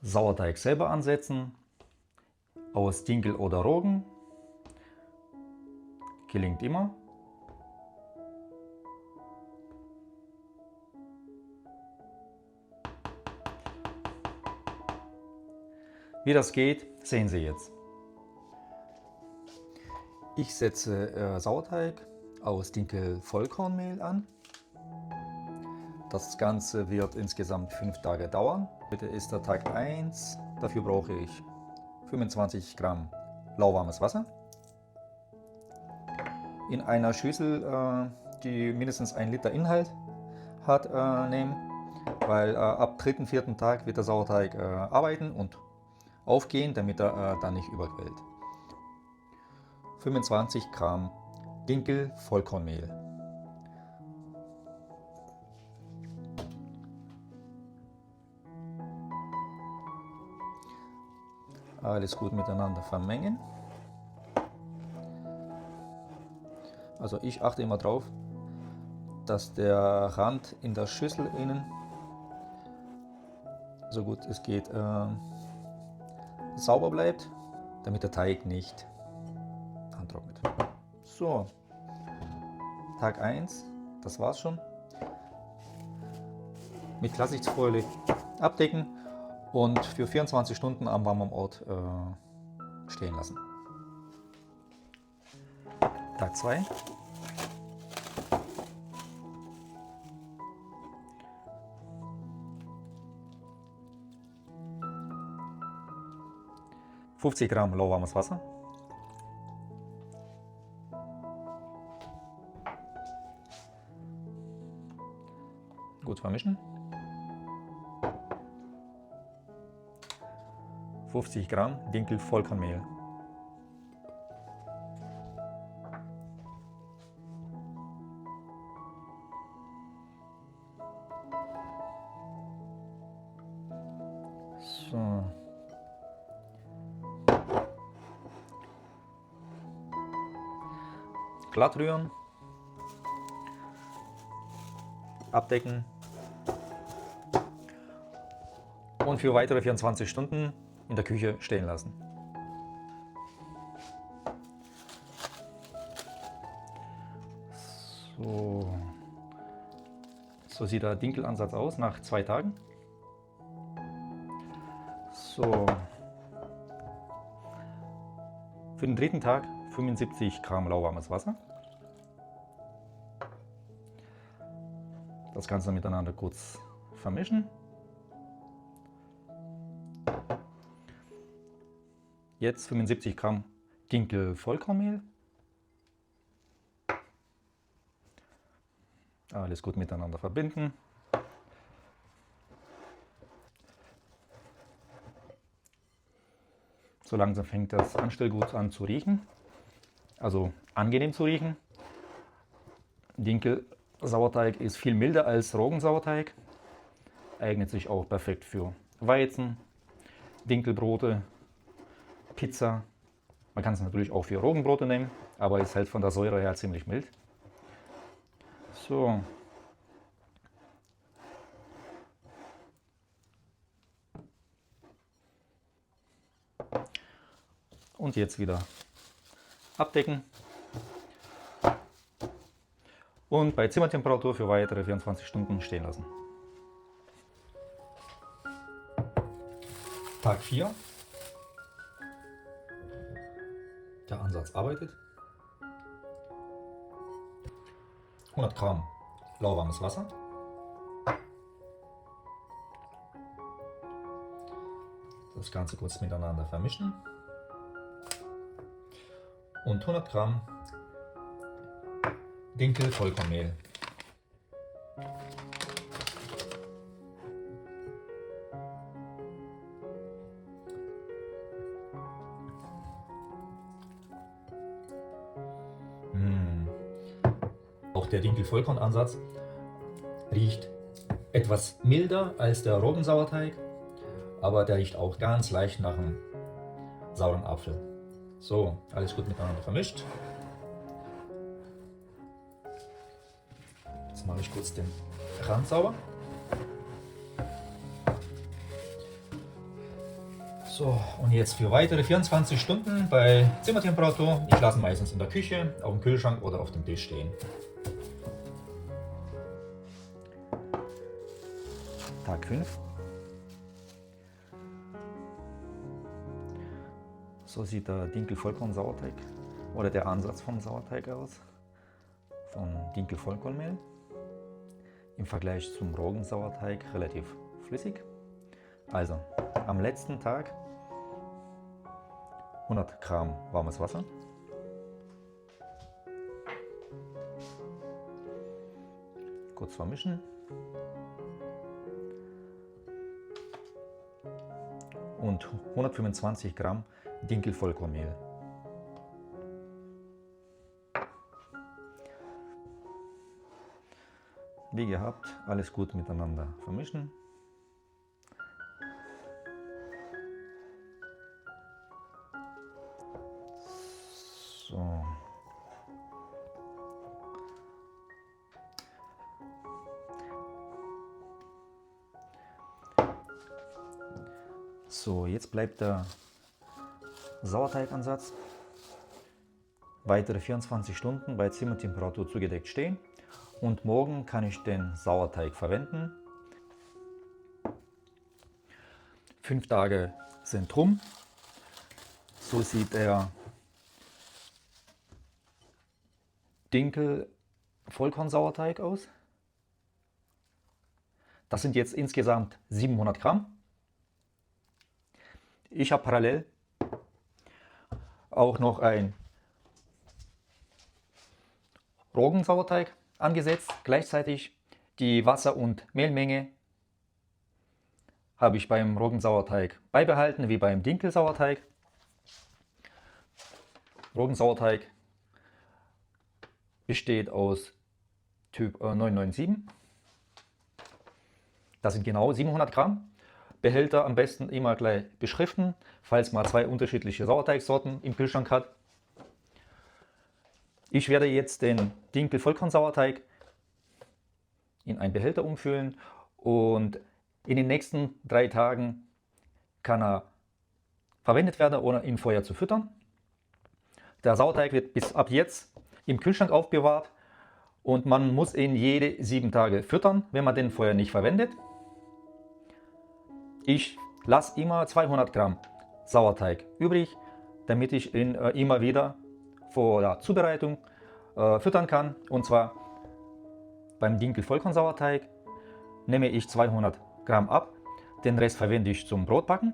Sauerteig selber ansetzen, aus Dinkel oder Roggen, gelingt immer. Wie das geht, sehen Sie jetzt. Ich setze Sauerteig aus Dinkel-Vollkornmehl an. Das Ganze wird insgesamt 5 Tage dauern. Heute ist der Tag 1. Dafür brauche ich 25 Gramm lauwarmes Wasser. In einer Schüssel, die mindestens 1 Liter Inhalt hat, nehmen, weil ab 3., 4. Tag wird der Sauerteig arbeiten und aufgehen, damit er dann nicht überquillt. 25 Gramm Dinkel-Vollkornmehl. Alles gut miteinander vermengen. Also ich achte immer drauf, dass der Rand in der Schüssel innen so gut es geht sauber bleibt, damit der Teig nicht antrocknet. So, Tag 1, das war's schon. Mit Klarsichtfolie abdecken und für 24 Stunden am warmen Ort stehen lassen. Tag 2. $50 Gramm lauwarmes Wasser. Gut vermischen. 50 Gramm Dinkel-Vollkornmehl. So. Glatt rühren, abdecken und für weitere 24 Stunden in der Küche stehen lassen. So sieht der Dinkelansatz aus nach 2 Tagen. So. Für den 3. Tag 75 Gramm lauwarmes Wasser. Das Ganze miteinander kurz vermischen. Jetzt 75 Gramm Dinkel-Vollkornmehl. Alles gut miteinander verbinden. So langsam fängt das Anstellgut an zu riechen. Also angenehm zu riechen. Dinkel-Sauerteig ist viel milder als Roggensauerteig. Eignet sich auch perfekt für Weizen, Dinkelbrote, Pizza. Man kann es natürlich auch für Roggenbrote nehmen, aber ist halt von der Säure her ziemlich mild. So. Und jetzt wieder abdecken und bei Zimmertemperatur für weitere 24 Stunden stehen lassen. Tag 4. Der Ansatz arbeitet. 100 Gramm lauwarmes Wasser. Das Ganze kurz miteinander vermischen. Und 100 Gramm Dinkel-Vollkornmehl. Auch der Dinkel-Vollkorn-Ansatz riecht etwas milder als der Roggensauerteig, aber der riecht auch ganz leicht nach einem sauren Apfel. So, alles gut miteinander vermischt. Jetzt mache ich kurz den Rand sauber. So, und jetzt für weitere 24 Stunden bei Zimmertemperatur. Ich lasse meistens in der Küche, auf dem Kühlschrank oder auf dem Tisch stehen. Tag 5. So sieht der Dinkel-Vollkorn-Sauerteig oder der Ansatz vom Sauerteig aus, von Dinkel-Vollkornmehl. Im Vergleich zum Roggensauerteig relativ flüssig. Also am letzten Tag 100 Gramm warmes Wasser, kurz vermischen und 125 Gramm Dinkel-Vollkornmehl. Wie gehabt, alles gut miteinander vermischen. So. So, jetzt bleibt der Sauerteigansatz weitere 24 Stunden bei Zimmertemperatur zugedeckt stehen. Und morgen kann ich den Sauerteig verwenden. 5 Tage sind rum. So sieht der Dinkel-Vollkorn-Sauerteig aus. Das sind jetzt insgesamt 700 Gramm. Ich habe parallel auch noch ein Roggensauerteig angesetzt. Gleichzeitig die Wasser- und Mehlmenge habe ich beim Roggensauerteig beibehalten, wie beim Dinkelsauerteig. Roggensauerteig besteht aus Typ 997. Das sind genau 700 Gramm. Behälter am besten immer gleich beschriften, falls man 2 unterschiedliche Sauerteigsorten im Kühlschrank hat. Ich werde jetzt den Dinkel-Vollkorn-Sauerteig in einen Behälter umfüllen und in den nächsten 3 Tagen kann er verwendet werden, ohne ihn vorher zu füttern. Der Sauerteig wird bis ab jetzt im Kühlschrank aufbewahrt und man muss ihn jede 7 Tage füttern, wenn man den vorher nicht verwendet. Ich lasse immer 200 Gramm Sauerteig übrig, damit ich ihn immer wieder vor der Zubereitung füttern kann. Und zwar beim Dinkel-Vollkorn-Sauerteig nehme ich 200 Gramm ab, den Rest verwende ich zum Brotbacken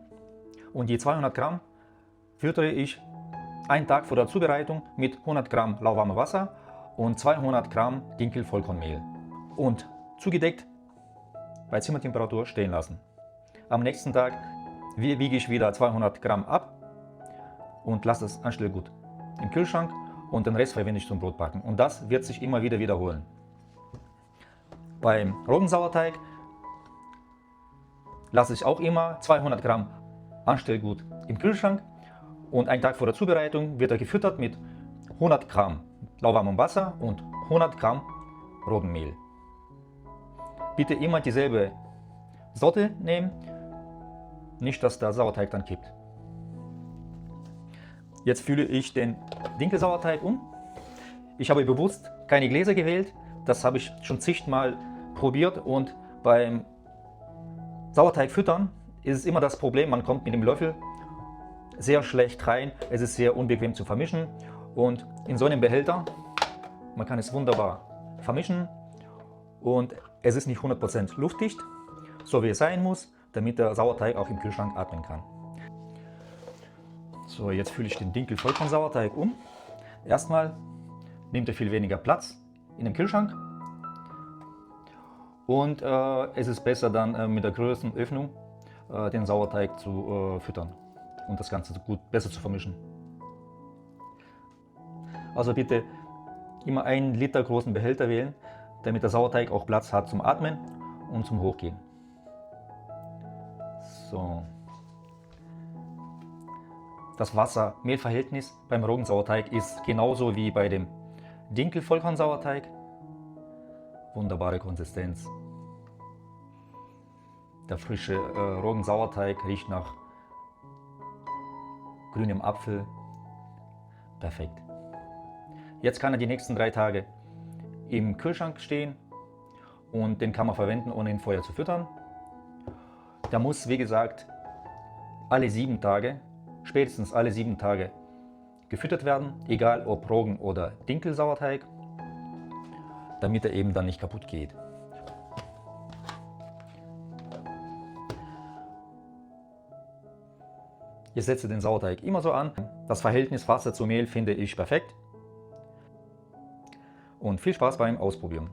und die 200 Gramm füttere ich einen Tag vor der Zubereitung mit 100 Gramm lauwarmem Wasser und 200 Gramm Dinkel-Vollkornmehl und zugedeckt bei Zimmertemperatur stehen lassen. Am nächsten Tag wiege ich wieder 200 Gramm ab und lasse es anschließend gut im Kühlschrank und den Rest verwende ich zum Brotbacken. Und das wird sich immer wieder wiederholen. Beim Roggensauerteig lasse ich auch immer 200 Gramm Anstellgut im Kühlschrank und einen Tag vor der Zubereitung wird er gefüttert mit 100 Gramm lauwarmem Wasser und 100 Gramm Roggenmehl. Bitte immer dieselbe Sorte nehmen, nicht dass der Sauerteig dann kippt. Jetzt fülle ich den Dinkelsauerteig um. Ich habe bewusst keine Gläser gewählt, das habe ich schon zigmal probiert und beim Sauerteig füttern ist es immer das Problem, man kommt mit dem Löffel sehr schlecht rein, es ist sehr unbequem zu vermischen und in so einem Behälter, man kann es wunderbar vermischen und es ist nicht 100% luftdicht, so wie es sein muss, damit der Sauerteig auch im Kühlschrank atmen kann. So, jetzt fülle ich den Dinkel-Vollkorn-Sauerteig um. Erstmal nimmt er viel weniger Platz in dem Kühlschrank und es ist besser dann mit der größeren Öffnung den Sauerteig zu füttern und das Ganze besser zu vermischen. Also bitte immer 1 Liter großen Behälter wählen, damit der Sauerteig auch Platz hat zum Atmen und zum Hochgehen. So. Das Wasser-Mehl-Verhältnis beim Roggensauerteig ist genauso wie bei dem Dinkel-Vollkorn-Sauerteig. Wunderbare Konsistenz. Der frische Roggensauerteig riecht nach grünem Apfel. Perfekt. Jetzt kann er die nächsten 3 Tage im Kühlschrank stehen und den kann man verwenden, ohne ihn vorher zu füttern. Der muss, wie gesagt, alle 7 Tage, spätestens alle 7 Tage gefüttert werden, egal ob Roggen- oder Dinkelsauerteig, damit er eben dann nicht kaputt geht. Ich setze den Sauerteig immer so an. Das Verhältnis Wasser zu Mehl finde ich perfekt. Und viel Spaß beim Ausprobieren.